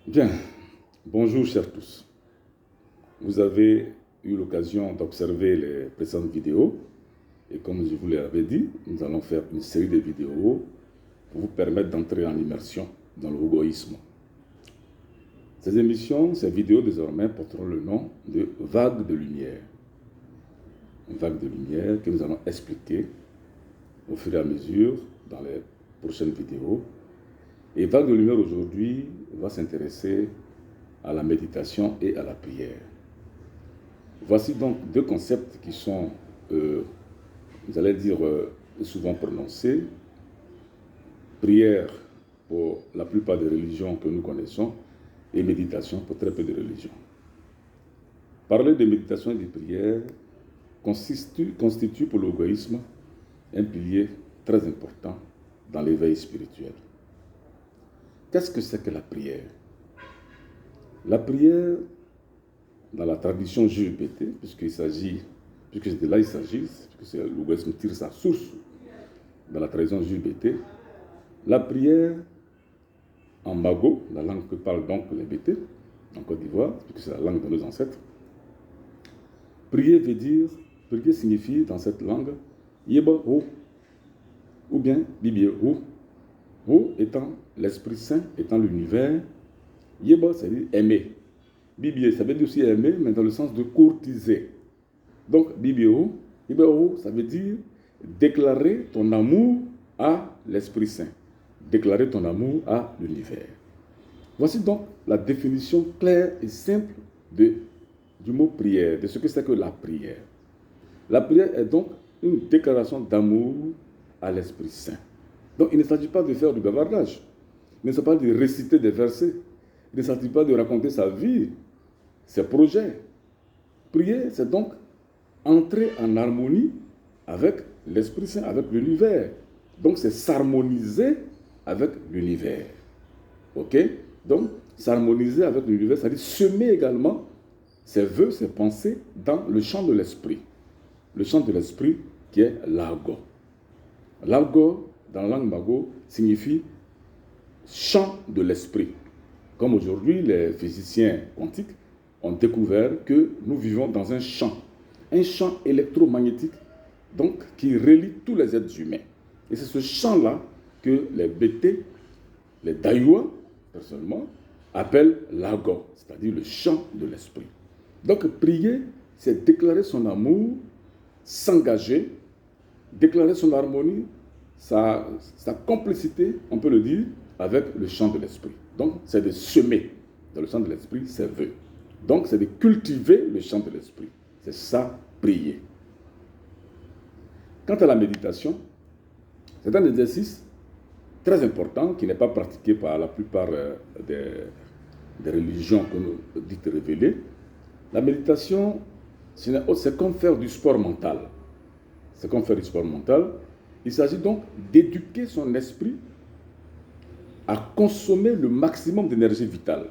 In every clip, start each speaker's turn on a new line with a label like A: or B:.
A: Bien, bonjour chers tous. Vous avez eu l'occasion d'observer les précédentes vidéos et comme je vous l'avais dit, nous allons faire une série de vidéos pour vous permettre d'entrer en immersion dans le Hugoïsme. Ces émissions, ces vidéos désormais porteront le nom de vagues de lumière. Une vague de lumière que nous allons expliquer au fur et à mesure dans les prochaines vidéos. Et vague de lumière aujourd'hui va s'intéresser à la méditation et à la prière. Voici donc deux concepts qui sont, vous allez dire, souvent prononcés. Prière pour la plupart des religions que nous connaissons et méditation pour très peu de religions. Parler de méditation et de prière constitue pour l'Hugoïsme un pilier très important dans l'éveil spirituel. Qu'est-ce que c'est que la prière? La prière, dans la tradition JEPT, puisque de là il s'agit, puisque l'Hugoïsme tire sa source dans la tradition JEPT, la prière en Mago, la langue que parlent donc les Bété, en Côte d'Ivoire, puisque c'est la langue de nos ancêtres, prier signifie dans cette langue Yeba Ho, ou bien Bibie Ho. Ho étant l'Esprit Saint, étant l'univers, Yeba, c'est-à-dire aimer. Bibie, ça veut dire aussi aimer, mais dans le sens de courtiser. Donc, Bibie Ho, Yeba Ho, ça veut dire déclarer ton amour à l'Esprit Saint, déclarer ton amour à l'univers. Voici donc la définition claire et simple du mot prière, de ce que c'est que la prière. La prière est donc une déclaration d'amour à l'Esprit Saint. Donc il ne s'agit pas de faire du bavardage, il ne s'agit pas de réciter des versets, il ne s'agit pas de raconter sa vie, ses projets. Prier, c'est donc entrer en harmonie avec l'Esprit Saint, avec l'univers. Donc c'est s'harmoniser avec l'univers. Ok? Donc s'harmoniser avec l'univers, c'est-à-dire semer également ses vœux, ses pensées dans le champ de l'esprit. Le champ de l'esprit qui est l'argot. L'argot, dans la langue mago, signifie champ de l'esprit. Comme aujourd'hui, les physiciens quantiques ont découvert que nous vivons dans un champ électromagnétique, donc qui relie tous les êtres humains. Et c'est ce champ-là que les Bété, les Daïwa, personnellement, appellent l'argot, c'est-à-dire le champ de l'esprit. Donc prier, c'est déclarer son amour, s'engager, déclarer son harmonie, sa complicité, on peut le dire, avec le champ de l'esprit. Donc c'est de semer dans le champ de l'esprit ses vœux. Donc c'est de cultiver le champ de l'esprit. C'est ça, prier. Quant à la méditation, c'est un exercice très important qui n'est pas pratiqué par la plupart des religions que nous dites révélées. La méditation, c'est comme faire du sport mental. C'est comme faire du sport mental. Il s'agit donc d'éduquer son esprit à consommer le maximum d'énergie vitale.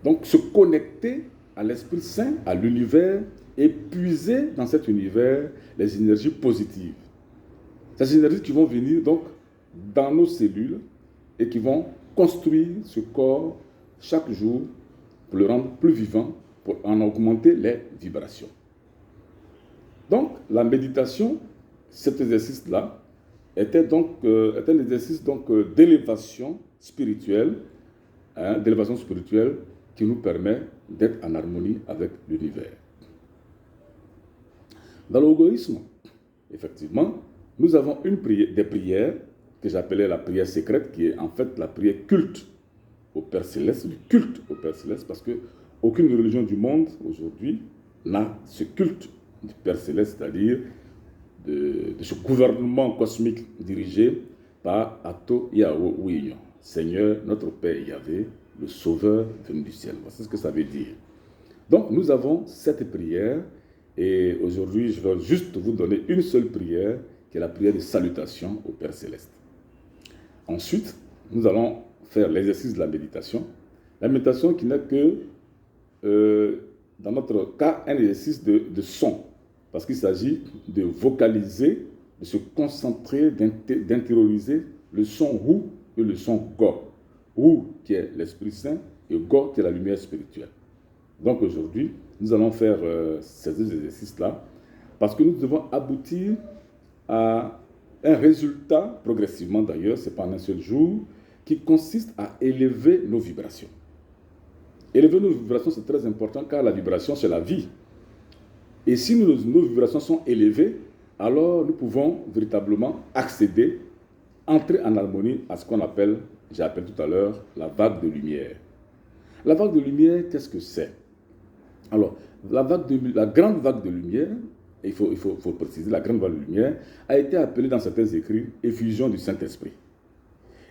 A: Donc se connecter à l'Esprit Saint, à l'univers, et puiser dans cet univers les énergies positives. Ces énergies qui vont venir donc dans nos cellules et qui vont construire ce corps chaque jour pour le rendre plus vivant, pour en augmenter les vibrations. Donc la méditation, cet exercice-là, est un exercice d'élévation spirituelle, qui nous permet d'être en harmonie avec l'univers. Dans l'Hugoïsme, effectivement, nous avons des prières que j'appelais la prière secrète, qui est en fait la prière culte au Père Céleste, le culte au Père Céleste, parce qu'aucune religion du monde aujourd'hui n'a ce culte du Père Céleste, c'est-à-dire de ce gouvernement cosmique dirigé par Ato Yahweh Ouignon, Seigneur, notre Père Yahvé, le Sauveur venu du ciel. Voici ce que ça veut dire. Donc nous avons cette prière, et aujourd'hui je vais juste vous donner une seule prière, qui est la prière de salutation au Père Céleste. Ensuite, nous allons faire l'exercice de la méditation. La méditation qui n'est que, dans notre cas, un exercice de son. Parce qu'il s'agit de vocaliser, de se concentrer, d'intérioriser le son ou et le son Go. Ru qui est l'Esprit Saint et Go qui est la lumière spirituelle. Donc aujourd'hui, nous allons faire ces deux exercices-là parce que nous devons aboutir à un résultat, progressivement d'ailleurs, ce n'est pas en un seul jour, qui consiste à élever nos vibrations. Élever nos vibrations, c'est très important car la vibration, c'est la vie. Et si nos vibrations sont élevées, alors nous pouvons véritablement accéder, entrer en harmonie à ce qu'on appelle, j'ai appelé tout à l'heure, la vague de lumière. La vague de lumière, qu'est-ce que c'est? Alors, la grande vague de lumière, il faut préciser, la grande vague de lumière a été appelée dans certains écrits effusion du Saint-Esprit.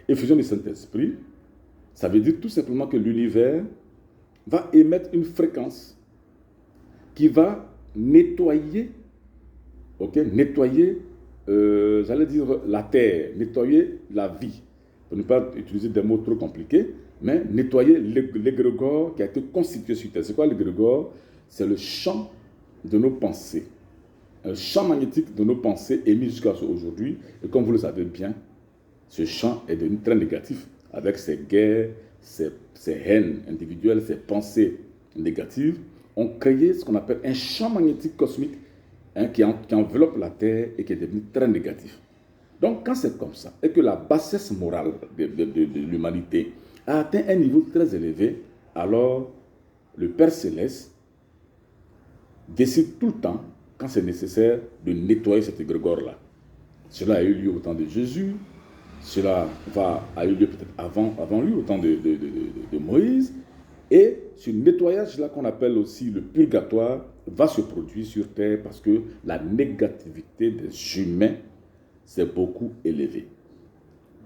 A: Effusion du Saint-Esprit, ça veut dire tout simplement que l'univers va émettre une fréquence qui va nettoyer, j'allais dire la terre, nettoyer la vie, pour ne pas utiliser des mots trop compliqués, mais nettoyer l'égrégore qui a été constitué sur terre. C'est quoi l'égrégore? C'est le champ de nos pensées, un champ magnétique de nos pensées émis jusqu'à aujourd'hui, et comme vous le savez bien, ce champ est devenu très négatif, avec ses guerres, ses haines individuelles, ses pensées négatives, ont créé ce qu'on appelle un champ magnétique cosmique qui enveloppe la Terre et qui est devenu très négatif. Donc quand c'est comme ça, et que la bassesse morale de l'humanité a atteint un niveau très élevé, alors le Père Céleste décide tout le temps, quand c'est nécessaire, de nettoyer cet égrégore-là. Cela a eu lieu au temps de Jésus, cela a eu lieu peut-être avant lui, au temps de Moïse, et ce nettoyage-là qu'on appelle aussi le purgatoire va se produire sur Terre parce que la négativité des humains s'est beaucoup élevée.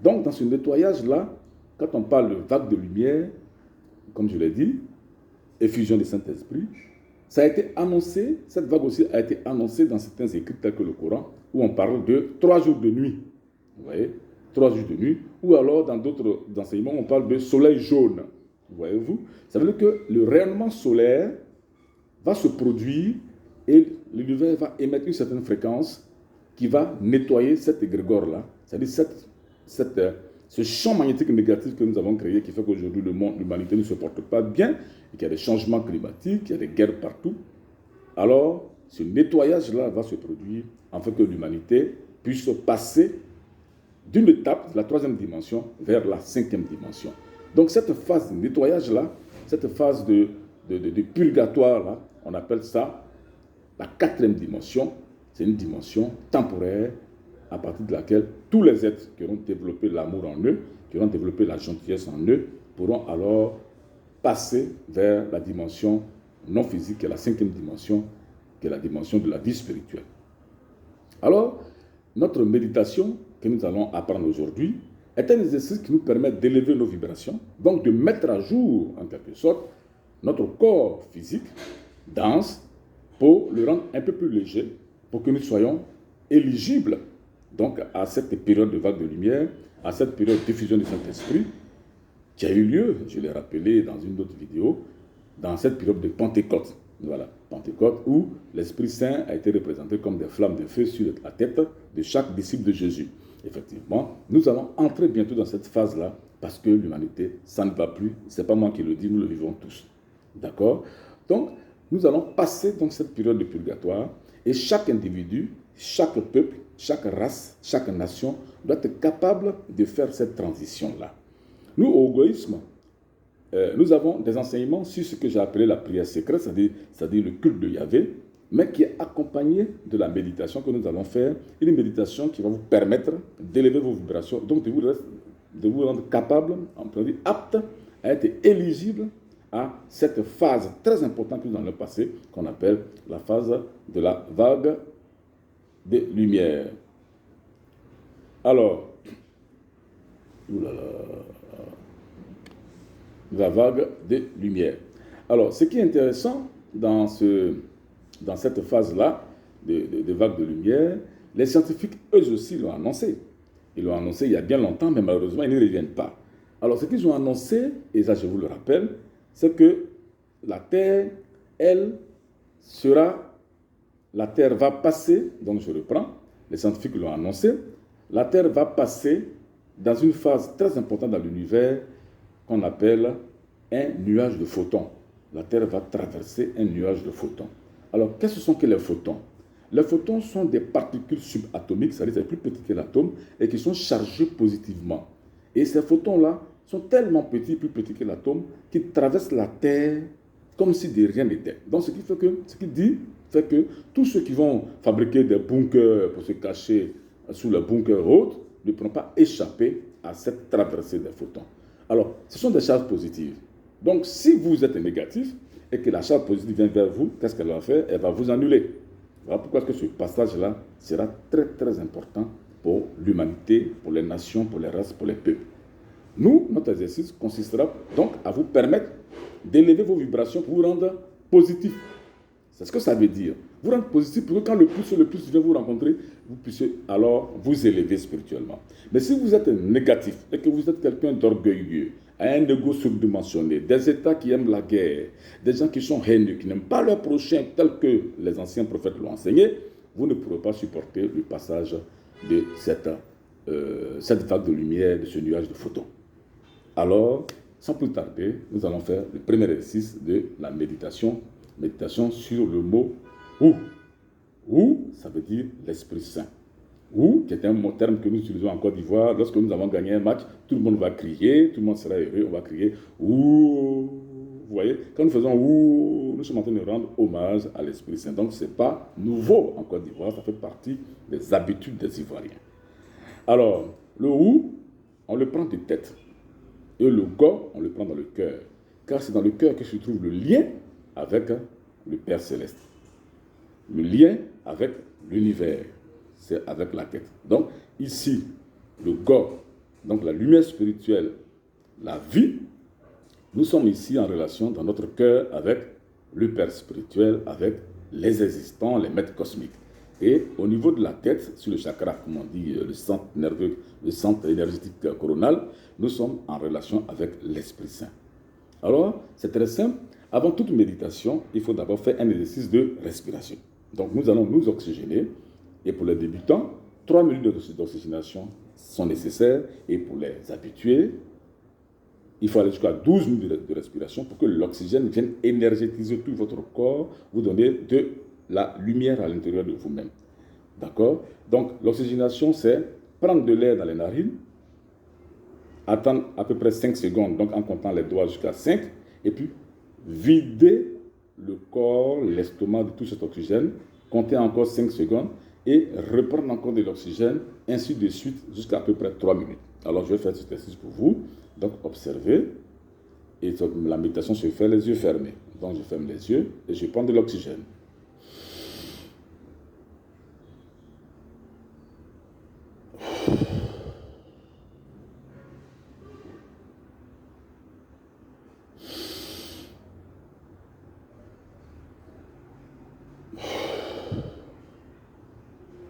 A: Donc dans ce nettoyage-là, quand on parle de vague de lumière, comme je l'ai dit, effusion du Saint-Esprit, ça a été annoncé, cette vague aussi a été annoncée dans certains écrits tels que le Coran, où on parle de 3 jours de nuit. Vous voyez, 3 jours de nuit, ou alors dans d'autres enseignements, on parle de soleil jaune. Voyez-vous, ça veut dire que le rayonnement solaire va se produire et l'univers va émettre une certaine fréquence qui va nettoyer cet égrégore-là, c'est-à-dire ce champ magnétique négatif que nous avons créé qui fait qu'aujourd'hui l'humanité ne se porte pas bien et qu'il y a des changements climatiques, qu'il y a des guerres partout. Alors, ce nettoyage-là va se produire afin que l'humanité puisse passer d'une étape de la 3e dimension vers la 5e dimension. Donc cette phase de nettoyage-là, cette phase de purgatoire-là, on appelle ça la 4e dimension. C'est une dimension temporaire à partir de laquelle tous les êtres qui auront développé l'amour en eux, qui auront développé la gentillesse en eux, pourront alors passer vers la dimension non physique, qui est la 5e dimension, qui est la dimension de la vie spirituelle. Alors, notre méditation que nous allons apprendre aujourd'hui est un exercice qui nous permet d'élever nos vibrations, donc de mettre à jour, en quelque sorte, notre corps physique, dense, pour le rendre un peu plus léger, pour que nous soyons éligibles donc, à cette période de vague de lumière, à cette période de diffusion du Saint-Esprit, qui a eu lieu, je l'ai rappelé dans une autre vidéo, dans cette période de Pentecôte. Voilà, Pentecôte, où l'Esprit Saint a été représenté comme des flammes de feu sur la tête de chaque disciple de Jésus. Effectivement, nous allons entrer bientôt dans cette phase-là, parce que l'humanité, ça ne va plus. Ce n'est pas moi qui le dis, nous le vivons tous. D'accord? Donc, nous allons passer dans cette période de purgatoire, et chaque individu, chaque peuple, chaque race, chaque nation doit être capable de faire cette transition-là. Nous, au Goïsme, nous avons des enseignements sur ce que j'ai appelé la prière secrète, c'est-à-dire le culte de Yahvé, mais qui est accompagné de la méditation que nous allons faire, une méditation qui va vous permettre d'élever vos vibrations, donc de vous rendre capable, apte à être éligible à cette phase très importante que nous allons passer, qu'on appelle la phase de la vague de lumière. Alors, la vague de lumière. Alors, ce qui est intéressant dans cette phase-là de vague de lumière, les scientifiques, eux aussi, l'ont annoncé. Ils l'ont annoncé il y a bien longtemps, mais malheureusement, ils ne reviennent pas. Alors, ce qu'ils ont annoncé, et ça je vous le rappelle, c'est que la Terre, la Terre va passer, donc je reprends, les scientifiques l'ont annoncé, la Terre va passer dans une phase très importante dans l'univers qu'on appelle un nuage de photons. La Terre va traverser un nuage de photons. Alors, qu'est-ce que sont que les photons? Les photons sont des particules subatomiques, c'est-à-dire c'est plus petit que l'atome, et qui sont chargées positivement. Et ces photons-là sont tellement petits, plus petits que l'atome, qu'ils traversent la Terre comme si de rien n'était. Donc, ce qui dit fait que tous ceux qui vont fabriquer des bunkers pour se cacher sous le bunker haute ne pourront pas échapper à cette traversée des photons. Alors, ce sont des charges positives. Donc, si vous êtes négatif et que la charge positive vient vers vous, qu'est-ce qu'elle va faire? Elle va vous annuler. Voilà pourquoi ce passage-là sera très, très important pour l'humanité, pour les nations, pour les races, pour les peuples. Nous, notre exercice consistera donc à vous permettre d'élever vos vibrations pour vous rendre positif. C'est ce que ça veut dire. Vous rendre positif pour que quand le plus vient vous rencontrer, vous puissiez alors vous élever spirituellement. Mais si vous êtes négatif et que vous êtes quelqu'un d'orgueilleux, un ego surdimensionné, des États qui aiment la guerre, des gens qui sont haineux, qui n'aiment pas leur prochain tel que les anciens prophètes l'ont enseigné, vous ne pourrez pas supporter le passage de cette vague de lumière, de ce nuage de photons. Alors, sans plus tarder, nous allons faire le premier exercice de la méditation sur le mot « ou ». « Ou », ça veut dire l'Esprit Saint. « Ou », qui est un terme que nous utilisons en Côte d'Ivoire. Lorsque nous avons gagné un match, tout le monde va crier, tout le monde sera heureux, on va crier « ou ». Vous voyez, quand nous faisons « ou », nous sommes en train de rendre hommage à l'Esprit Saint. Donc, ce n'est pas nouveau en Côte d'Ivoire, ça fait partie des habitudes des Ivoiriens. Alors, le « ou », on le prend de tête. Et le « go », on le prend dans le cœur. Car c'est dans le cœur que se trouve le lien avec le Père Céleste. Le lien avec l'univers, c'est avec la tête. Donc, ici, le go, donc la lumière spirituelle, la vie, nous sommes ici en relation dans notre cœur avec le Père spirituel, avec les existants, les maîtres cosmiques. Et au niveau de la tête, sur le chakra, comme on dit, le centre nerveux, le centre énergétique coronal, nous sommes en relation avec l'Esprit Saint. Alors, c'est très simple. Avant toute méditation, il faut d'abord faire un exercice de respiration. Donc, nous allons nous oxygéner. Et pour les débutants, 3 minutes d'oxygénation sont nécessaires. Et pour les habitués, il faut aller jusqu'à 12 minutes de respiration pour que l'oxygène vienne énergétiser tout votre corps, vous donner de la lumière à l'intérieur de vous-même. D'accord? Donc, l'oxygénation, c'est prendre de l'air dans les narines, attendre à peu près 5 secondes, donc en comptant les doigts jusqu'à 5, et puis vider le corps, l'estomac de tout cet oxygène, compter encore 5 secondes et reprendre encore de l'oxygène, ainsi de suite jusqu'à à peu près 3 minutes. Alors je vais faire cet exercice pour vous. Donc observez, et la méditation se fait les yeux fermés. Donc je ferme les yeux et je prends de l'oxygène.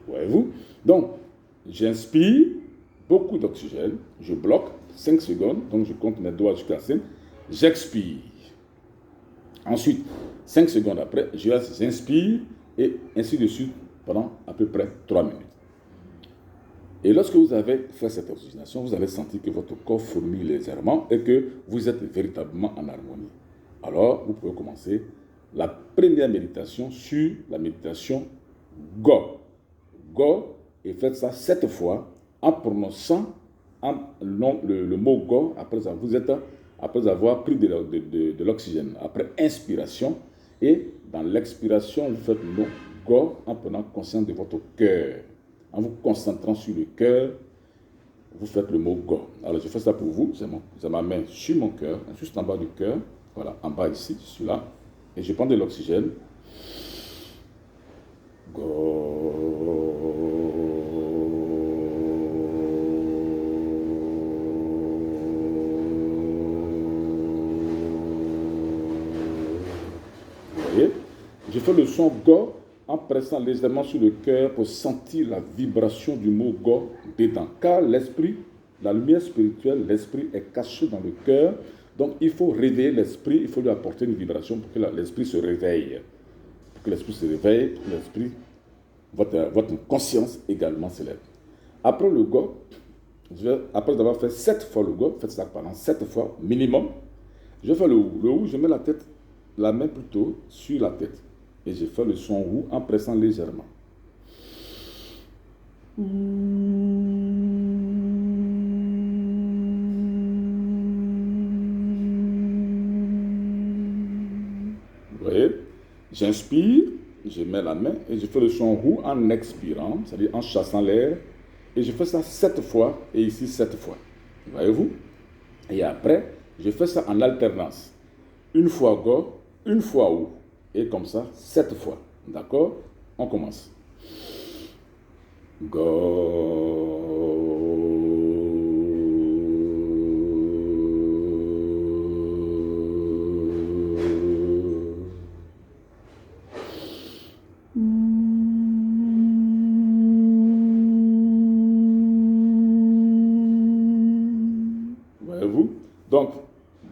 A: Voyez-vous? Donc, j'inspire beaucoup d'oxygène, je bloque 5 secondes, donc je compte mes doigts jusqu'à 5, j'expire. Ensuite, 5 secondes après, j'inspire et ainsi de suite pendant à peu près 3 minutes. Et lorsque vous avez fait cette oxygénation, vous avez senti que votre corps fourmille légèrement et que vous êtes véritablement en harmonie. Alors, vous pouvez commencer la première méditation sur la méditation Go. Go, et faites ça 7 fois en prononçant le mot Go après avoir pris de l'oxygène. Après inspiration, et dans l'expiration, vous faites le mot Go en prenant conscience de votre cœur. En vous concentrant sur le cœur, vous faites le mot Go. Alors je fais ça pour vous, j'ai ma main sur mon cœur, juste en bas du cœur, voilà, en bas ici, celui-là, et je prends de l'oxygène. Go. Je fais le son Go en pressant légèrement sur le cœur pour sentir la vibration du mot Go dedans. Car l'esprit, la lumière spirituelle, l'esprit est caché dans le cœur. Donc il faut réveiller l'esprit, il faut lui apporter une vibration pour que l'esprit se réveille. Pour que l'esprit se réveille, pour que l'esprit, votre conscience également s'élève. Après le Go, Après avoir fait 7 fois le go, faites ça pendant 7 fois minimum. Je fais le ou. Le ou, je mets la main plutôt sur la tête. Et je fais le son ou en pressant légèrement. Vous voyez? J'inspire, je mets la main et je fais le son ou en expirant, c'est-à-dire en chassant l'air. Et je fais ça 7 fois et ici 7 fois. Voyez-vous? Et après, je fais ça en alternance. Une fois go, une fois ou. Et comme ça, 7 fois. D'accord? On commence. Go. Voyez-vous? Donc,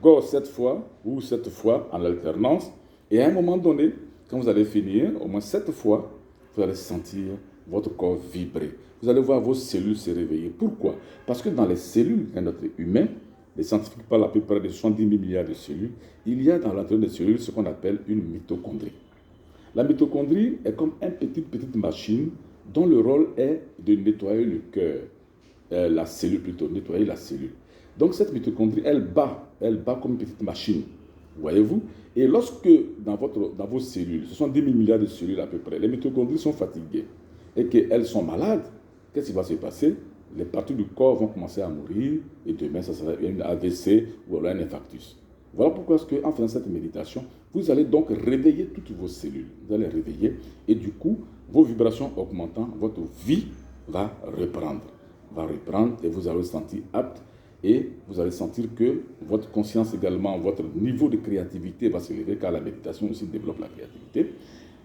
A: go 7 fois ou 7 fois en alternance. Et à un moment donné, quand vous allez finir, au moins 7 fois, vous allez sentir votre corps vibrer. Vous allez voir vos cellules se réveiller. Pourquoi? Parce que dans les cellules d'un être humain, les scientifiques parlent à peu près de 70 000 milliards de cellules, il y a dans l'intérieur des cellules ce qu'on appelle une mitochondrie. La mitochondrie est comme une petite machine dont le rôle est de nettoyer le cœur, la cellule plutôt, nettoyer la cellule. Donc cette mitochondrie, elle bat comme une petite machine, voyez-vous? Et lorsque dans vos cellules, ce sont 10 000 milliards de cellules à peu près, les mitochondries sont fatiguées et qu'elles sont malades, qu'est-ce qui va se passer? Les parties du corps vont commencer à mourir et demain, ça sera une AVC ou alors un infarctus. Voilà pourquoi en faisant cette méditation, vous allez donc réveiller toutes vos cellules. Vous allez réveiller et du coup, vos vibrations augmentant, votre vie va reprendre et vous allez vous sentir apte et vous allez sentir que votre conscience également, votre niveau de créativité va s'élever car la méditation aussi développe la créativité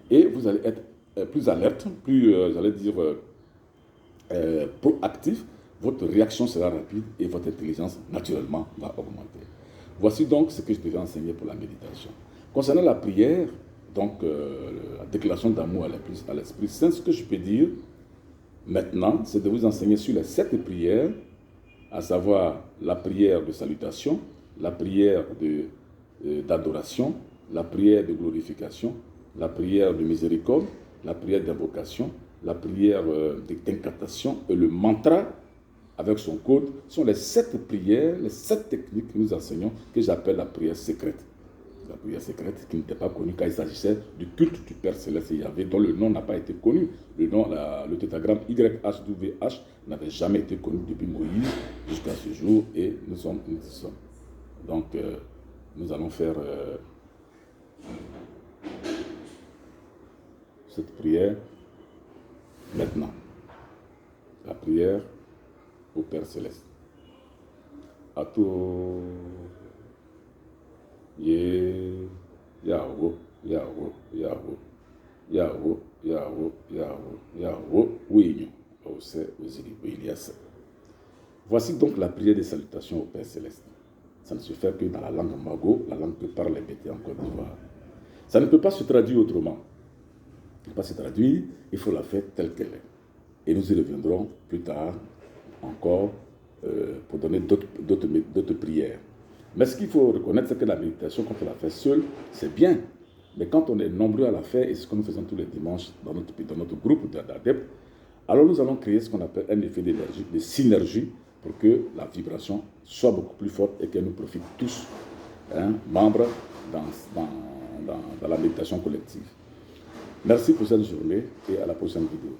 A: et vous allez être plus alerte, plus, j'allais dire, proactif, votre réaction sera rapide et votre intelligence naturellement va augmenter. Voici donc ce que je devais enseigner pour la méditation. Concernant la prière, donc la déclaration d'amour à l'Esprit Saint, ce que je peux dire maintenant, c'est de vous enseigner sur les 7 prières, à savoir la prière de salutation, la prière d'adoration, la prière de glorification, la prière de miséricorde, la prière d'invocation, la prière d'incantation et le mantra avec son code sont les 7 prières, les 7 techniques que nous enseignons, que j'appelle la prière secrète. La prière secrète qui n'était pas connue quand il s'agissait du culte du Père Céleste et Yahvé, dont le nom n'a pas été connu. Le tétragramme YHWH n'avait jamais été connu depuis Moïse jusqu'à ce jour et nous sommes. Donc, nous allons faire cette prière maintenant. La prière au Père Céleste. Ato Ye Yahweh, Yahweh, Yahweh, Yahweh, Yahweh, Yahweh, Yahweh, oui, voici donc la prière des salutations au Père Céleste. Ça ne se fait que dans la langue mago, la langue que parlent les Bétés en Côte d'Ivoire. Ça ne peut pas se traduire autrement. Il ne peut pas se traduire, il faut la faire telle qu'elle est. Et nous y reviendrons plus tard encore pour donner d'autres prières. Mais ce qu'il faut reconnaître, c'est que la méditation, quand on la fait seule, c'est bien. Mais quand on est nombreux à la faire, et c'est ce que nous faisons tous les dimanches dans notre groupe d'adeptes, alors nous allons créer ce qu'on appelle un effet d'énergie, de synergie, pour que la vibration soit beaucoup plus forte et qu'elle nous profite tous, membres, dans la méditation collective. Merci pour cette journée et à la prochaine vidéo.